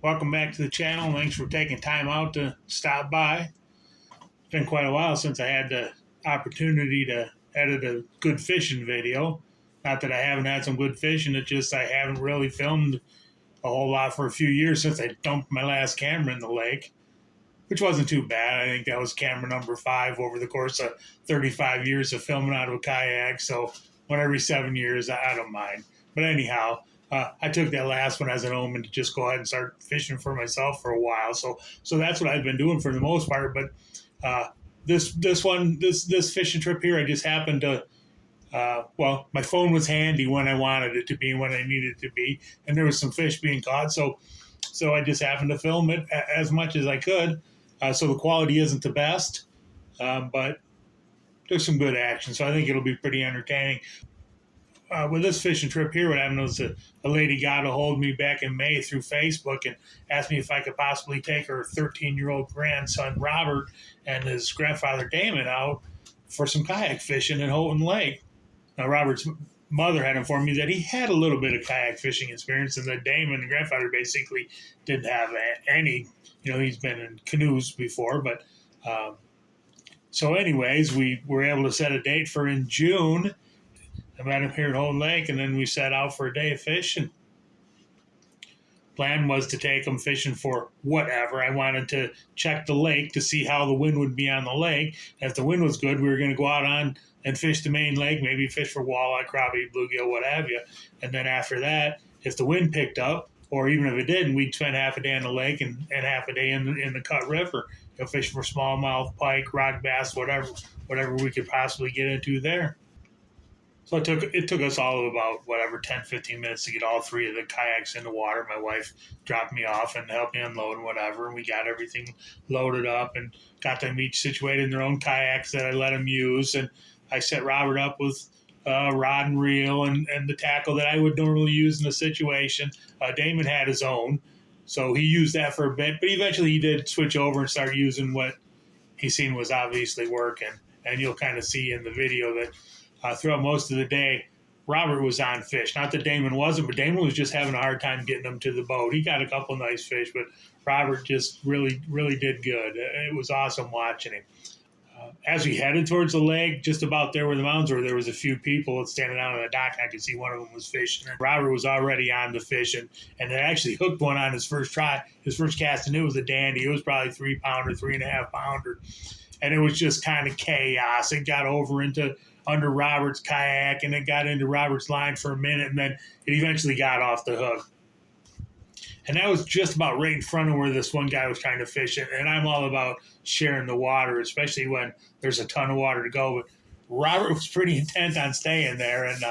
Welcome back to the channel. Thanks for taking time out to stop by. It's been quite a while since I had the opportunity to edit a good fishing video. Not that I haven't had some good fishing, it's just I haven't really filmed a whole lot for a few years since I dumped my last camera in the lake, which wasn't too bad. I think that was camera number 5 over the course of 35 years of filming out of a kayak. So one every 7 years, I don't mind. But anyhow, I took that last one as an omen to just go ahead and start fishing for myself for a while. So that's what I've been doing for the most part. But this fishing trip here, I just happened to. My phone was handy when I wanted it to be, when I needed it to be, and there was some fish being caught. So I just happened to film it as much as I could. So the quality isn't the best, but there's some good action. So I think it'll be pretty entertaining. With this fishing trip here, what happened was a lady got a hold of me back in May through Facebook and asked me if I could possibly take her 13-year-old grandson, Robert, and his grandfather, Damon, out for some kayak fishing in Houghton Lake. Now, Robert's mother had informed me that he had a little bit of kayak fishing experience and that Damon, the grandfather, basically didn't have any. He's been in canoes before, but so anyways, we were able to set a date for in June. I met him here at Houghton Lake, and then we set out for a day of fishing. Plan was to take him fishing for whatever. I wanted to check the lake to see how the wind would be on the lake. And if the wind was good, we were going to go out on and fish the main lake, maybe fish for walleye, crappie, bluegill, what have you. And then after that, if the wind picked up, or even if it didn't, we'd spend half a day in the lake and half a day in the Cut River, fishing for smallmouth, pike, rock bass, whatever we could possibly get into there. So it took us all about 10, 15 minutes to get all 3 of the kayaks in the water. My wife dropped me off and helped me unload and whatever. And we got everything loaded up and got them each situated in their own kayaks that I let them use. And I set Robert up with rod and reel and the tackle that I would normally use in a situation. Damon had his own, so he used that for a bit. But eventually he did switch over and start using what he seen was obviously working. And you'll kind of see in the video that throughout most of the day, Robert was on fish. Not that Damon wasn't, but Damon was just having a hard time getting them to the boat. He got a couple nice fish, but Robert just really, really did good. It was awesome watching him. As we headed towards the lake, just about there where the mountains were, there was a few people standing out on the dock, and I could see one of them was fishing. And Robert was already on the fish, and they actually hooked one on his first try, his first cast, and it was a dandy. It was probably 3-pounder, 3.5-pounder. And it was just kind of chaos. It got over into under Robert's kayak, and it got into Robert's line for a minute, and then it eventually got off the hook. And that was just about right in front of where this one guy was trying to fish it. And I'm all about sharing the water, especially when there's a ton of water to go. But Robert was pretty intent on staying there, and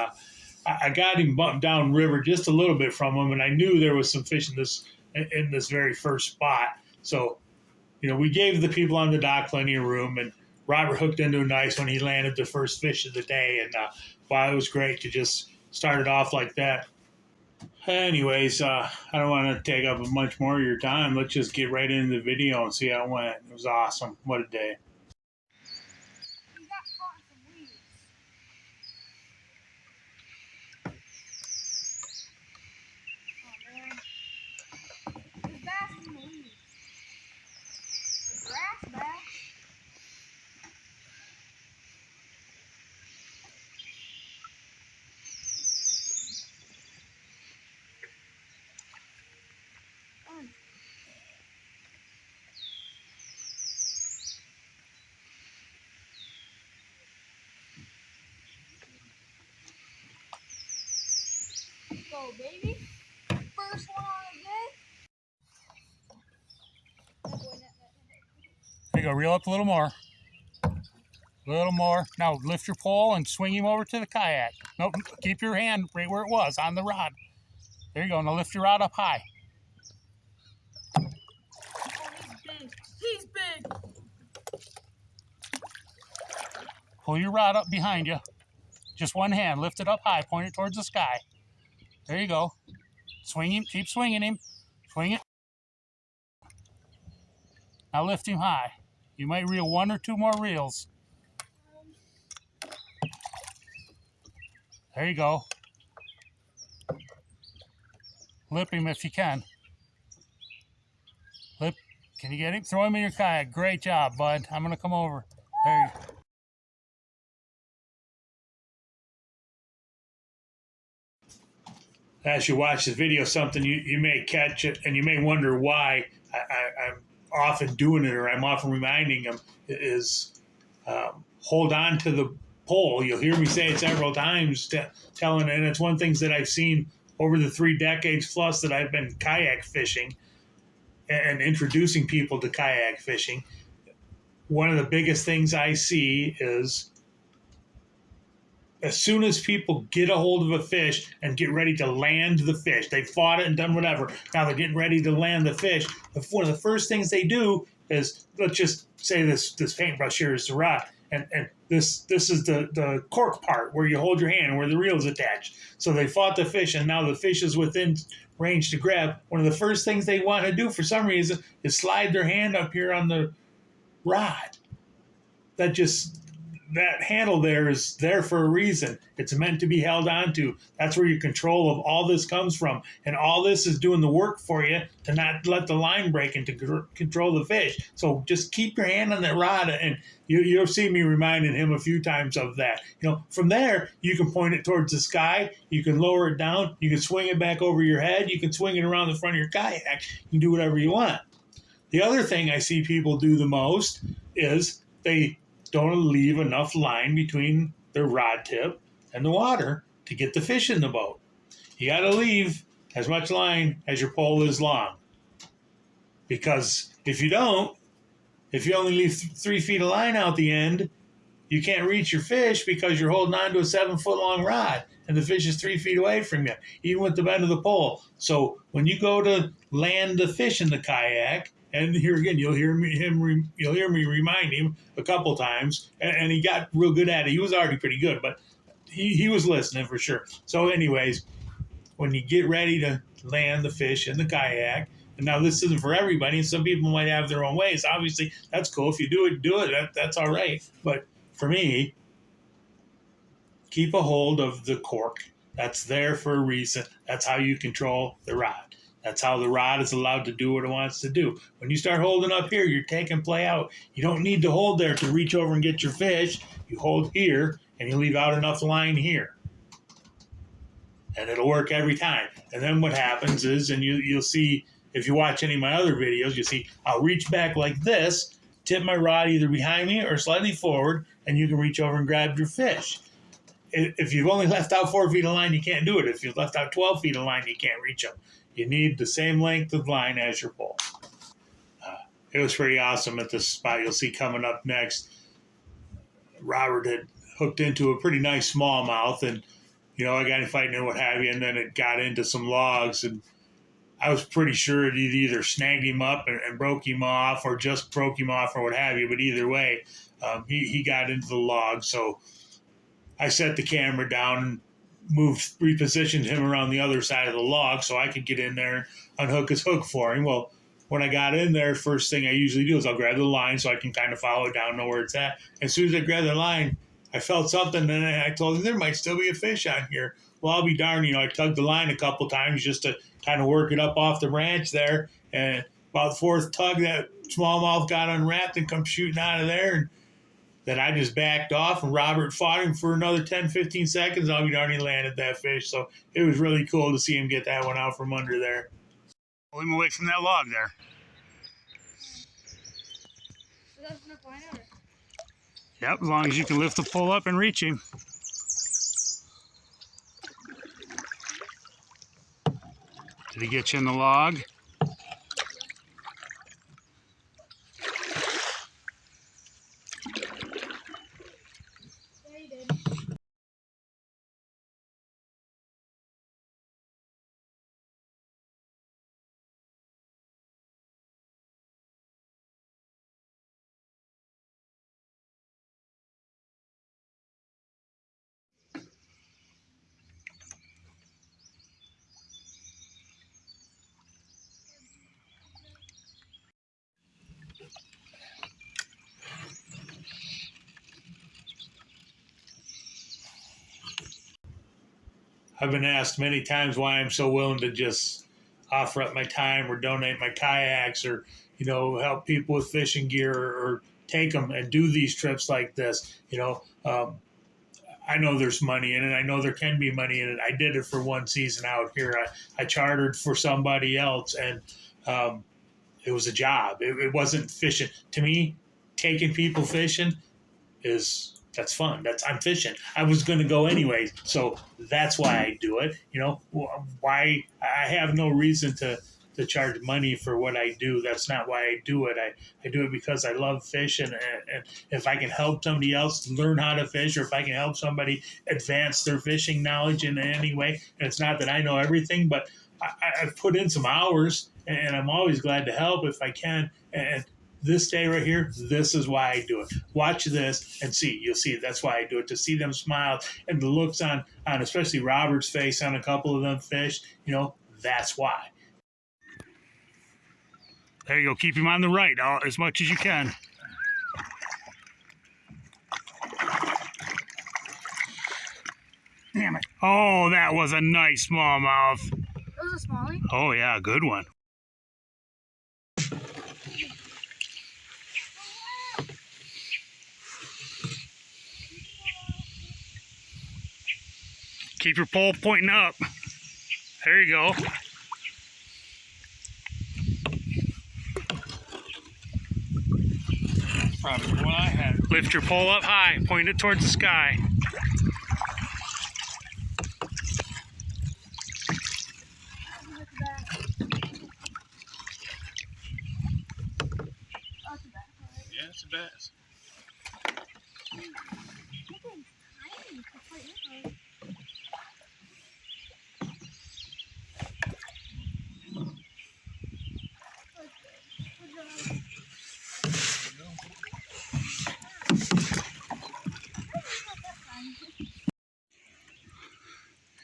I got him bumped down river just a little bit from him, and I knew there was some fish in this very first spot. So, we gave the people on the dock plenty of room, and Robert hooked into a nice one. He landed the first fish of the day, and it was great to just start it off like that. Anyways, I don't want to take up much more of your time. Let's just get right into the video and see how it went. It was awesome. What a day. Go, baby. First one on the day. There you go. Reel up a little more. A little more. Now lift your pole and swing him over to the kayak. Nope. Keep your hand right where it was on the rod. There you go. Now lift your rod up high. Oh, he's big. He's big. Pull your rod up behind you. Just one hand. Lift it up high. Point it towards the sky. There you go. Swing him. Keep swinging him. Swing it. Now lift him high. You might reel 1 or 2 more reels. There you go. Lip him if you can. Can you get him? Throw him in your kayak. Great job, bud. I'm going to come over. There you go. As you watch the video, something you may catch it, and you may wonder why I'm often doing it, or I'm often reminding them, is hold on to the pole. You'll hear me say it several times, telling, and it's one of the things that I've seen over the 3 decades plus that I've been kayak fishing and introducing people to kayak fishing. One of the biggest things I see is as soon as people get a hold of a fish and get ready to land the fish, they fought it and done whatever. Now they're getting ready to land the fish. One of the first things they do is, let's just say this paintbrush here is the rod, and this is the cork part where you hold your hand, where the reel is attached. So they fought the fish, and now the fish is within range to grab. One of the first things they want to do for some reason is slide their hand up here on the rod. That handle there is there for a reason. It's meant to be held onto. That's where your control of all this comes from. And all this is doing the work for you to not let the line break and to control the fish. So just keep your hand on that rod, and you'll see me reminding him a few times of that. From there, you can point it towards the sky. You can lower it down. You can swing it back over your head. You can swing it around the front of your kayak. You can do whatever you want. The other thing I see people do the most is they don't leave enough line between their rod tip and the water to get the fish in the boat. You got to leave as much line as your pole is long. Because if you don't, if you only leave 3 feet of line out the end, you can't reach your fish because you're holding on to a 7-foot long rod and the fish is 3 feet away from you, even with the bend of the pole. So when you go to land the fish in the kayak, and here again, you'll hear me remind him a couple times, and he got real good at it. He was already pretty good, but he was listening for sure. So anyways, when you get ready to land the fish in the kayak, and now this isn't for everybody, and some people might have their own ways. Obviously, that's cool. If you do it. That's all right. But for me, keep a hold of the cork. That's there for a reason. That's how you control the rod. That's how the rod is allowed to do what it wants to do. When you start holding up here, you're taking play out. You don't need to hold there to reach over and get your fish. You hold here, and you leave out enough line here. And it'll work every time. And then what happens is, and you'll see, if you watch any of my other videos, you'll see I'll reach back like this, tip my rod either behind me or slightly forward, and you can reach over and grab your fish. If you've only left out 4 feet of line, you can't do it. If you've left out 12 feet of line, you can't reach them. You need the same length of line as your pole. It was pretty awesome at this spot you'll see coming up next. Robert had hooked into a pretty nice smallmouth, and I got him fighting and what have you, and then it got into some logs, and I was pretty sure it either snagged him up and broke him off, or just broke him off, or what have you. But either way, he got into the log. So I set the camera down and repositioned him around the other side of the log so I could get in there and unhook his hook for him. Well, when I got in there, first thing I usually do is I'll grab the line so I can kind of follow it down, know where it's at. As soon as I grabbed the line, I felt something, and I told him there might still be a fish on here. Well, I'll be darned, I tugged the line a couple times just to kind of work it up off the branch there. And about the fourth tug, that smallmouth got unwrapped and come shooting out of there. And then I just backed off, and Robert fought him for another 10, 15 seconds. I'll be darned, he landed that fish. So it was really cool to see him get that one out from under there. Pull him away from that log there. Yep, as long as you can lift the pole up and reach him. Did he get you in the log? Yeah, he did. I've been asked many times why I'm so willing to just offer up my time or donate my kayaks or, help people with fishing gear or take them and do these trips like this. I know there's money in it. I know there can be money in it. I did it for one season out here. I chartered for somebody else, and it was a job. It wasn't fishing. To me, taking people fishing that's fun. I'm fishing. I was going to go anyways, so that's why I do it. Why I have no reason to charge money for what I do. That's not why I do it. I do it because I love fishing, and if I can help somebody else learn how to fish, or if I can help somebody advance their fishing knowledge in any way, and it's not that I know everything, but I've put in some hours, and I'm always glad to help if I can. And this day right here, this is why I do it. Watch this and see. You'll see that's why I do it, to see them smile and the looks on especially Robert's face on a couple of them fish. That's why. There you go. Keep him on the right as much as you can. Damn it. Oh, that was a nice smallmouth. It was a smallie? Oh, yeah, good one. Keep your pole pointing up. There you go. Probably the one I had. Lift your pole up high, point it towards the sky. Yeah, it's a bass.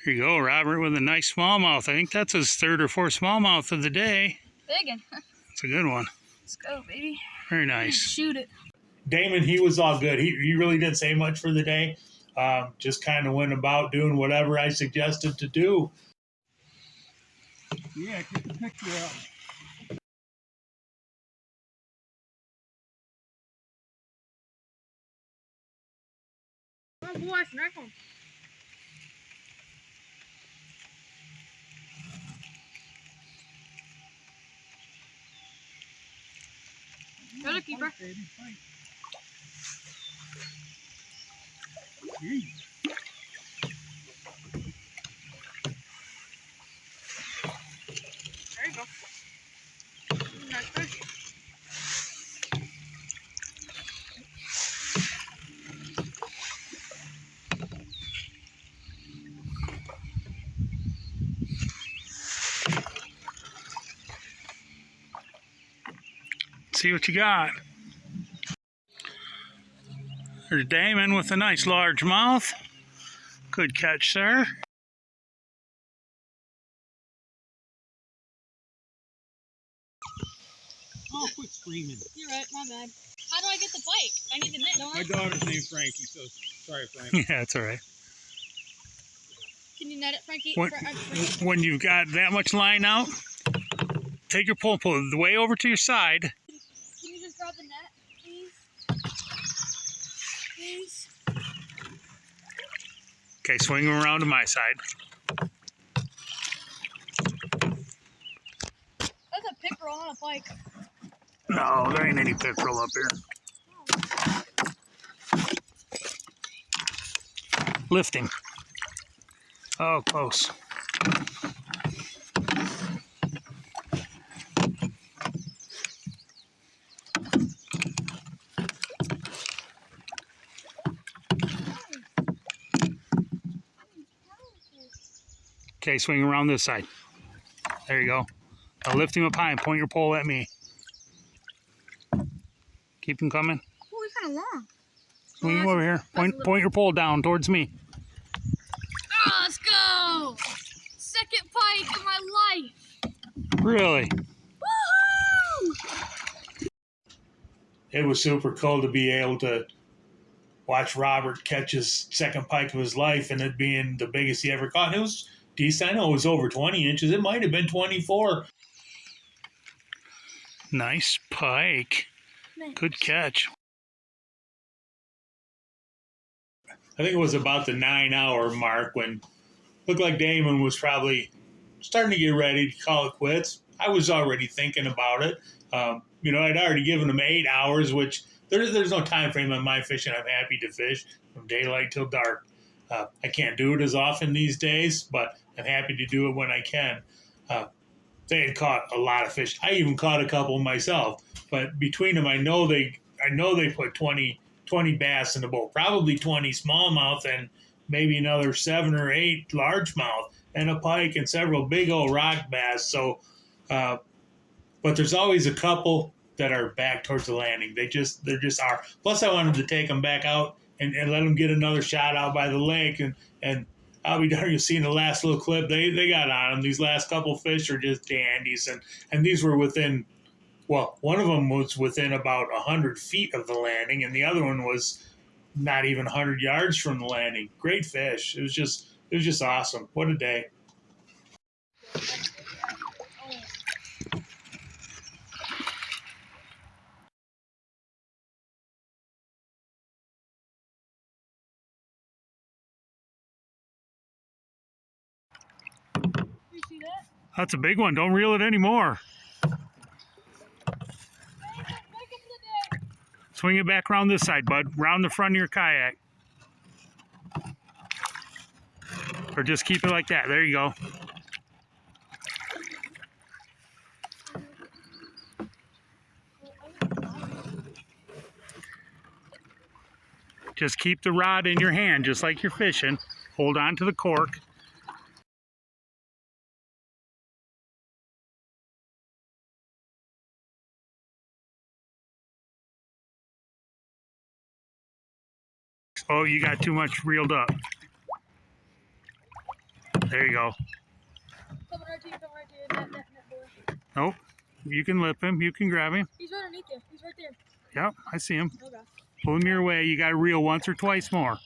Here you go, Robert, with a nice smallmouth. I think that's his third or fourth smallmouth of the day. Big one. It's a good one. Let's go, baby. Very nice. Shoot it. Damon, he was all good. He really didn't say much for the day. Just kind of went about doing whatever I suggested to do. Yeah, get the picture out. Oh boy, snagged. Got a keeper. There you go. Nice fish. See what you got. There's Damon with a nice large mouth. Good catch, sir. Oh, quit screaming. You're right, my bad. How do I get the bike? I need the net, don't I? My daughter's named Frankie, so sorry, Frankie. Yeah, that's all right. Can you net it, Frankie? When you've got that much line out, take your pole, pull it way over to your side. Can you just grab the net, please? Please? Okay, swing them around to my side. That's a pickerel, not a pike. No, there ain't any pickerel up here. Lift him. Oh, close. Okay, swing around this side. There you go. Now lift him up high and point your pole at me. Keep him coming. Oh, he's kind of long. Swing him over here. Point your pole down towards me. Oh, let's go! Second pike of my life. Really? Woohoo! It was super cool to be able to watch Robert catch his second pike of his life, and it being the biggest he ever caught. And decent. I know it was over 20 inches. It might have been 24. Nice pike. Nice. Good catch. I think it was about the 9-hour mark when it looked like Damon was probably starting to get ready to call it quits. I was already thinking about it. I'd already given him 8 hours, which there's no time frame on my fishing. I'm happy to fish from daylight till dark. I can't do it as often these days, but I'm happy to do it when I can. They had caught a lot of fish. I even caught a couple myself, but between them, I know they put 20 bass in the boat, probably 20 smallmouth and maybe another 7 or 8 largemouth and a pike and several big old rock bass. So, but there's always a couple that are back towards the landing. They're just are. Plus, I wanted to take them back out and let them get another shot out by the lake. And I'll be darned, you'll see in the last little clip, they got on them. These last couple fish are just dandies. And these were within, well, one of them was within about 100 feet of the landing, and the other one was not even 100 yards from the landing. Great fish. It was just awesome. What a day. You see that? That's a big one. Don't reel it anymore. Swing it back around this side, bud. Round the front of your kayak. Or just keep it like that. There you go. Just keep the rod in your hand, just like you're fishing. Hold on to the cork. Oh, you got too much reeled up. There you go. Coming right to you, net boy. Nope. You can lip him. You can grab him. He's right underneath you. He's right there. Yep, I see him. Okay. Pull him your way. You got to reel once or twice more.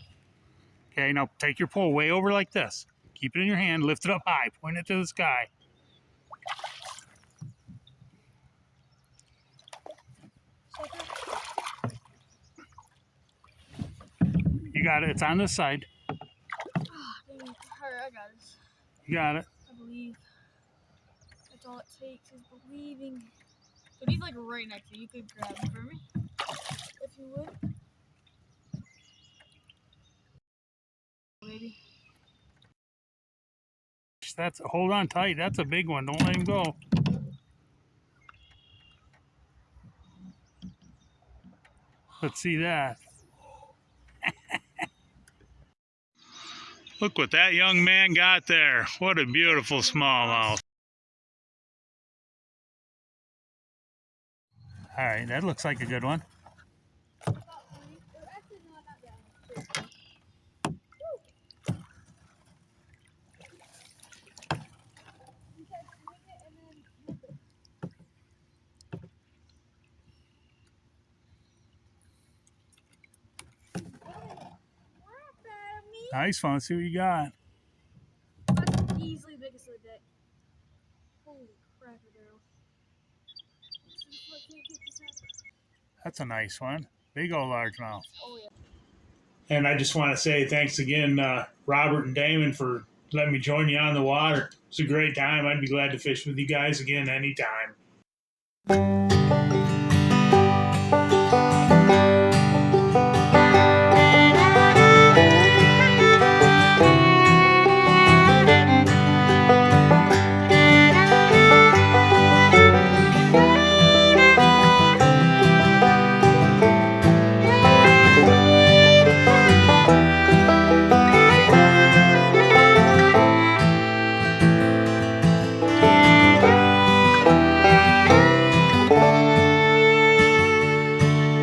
Okay, now take your pole way over like this. Keep it in your hand. Lift it up high. Point it to the sky. You got it. It's on this side. Alright, I got it. You got it. I believe. That's all it takes is believing. But he's like right next to you. You could grab him for me. If you would. Baby. Hold on tight. That's a big one. Don't let him go. Let's see that. Look what that young man got there. What a beautiful smallmouth. All right, that looks like a good one. Nice one. Let's see what you got. That's easily the biggest of the day. Holy crap, girl. That's a nice one. Big old largemouth. Oh, yeah. And I just want to say thanks again, Robert and Damon, for letting me join you on the water. It's a great time. I'd be glad to fish with you guys again anytime.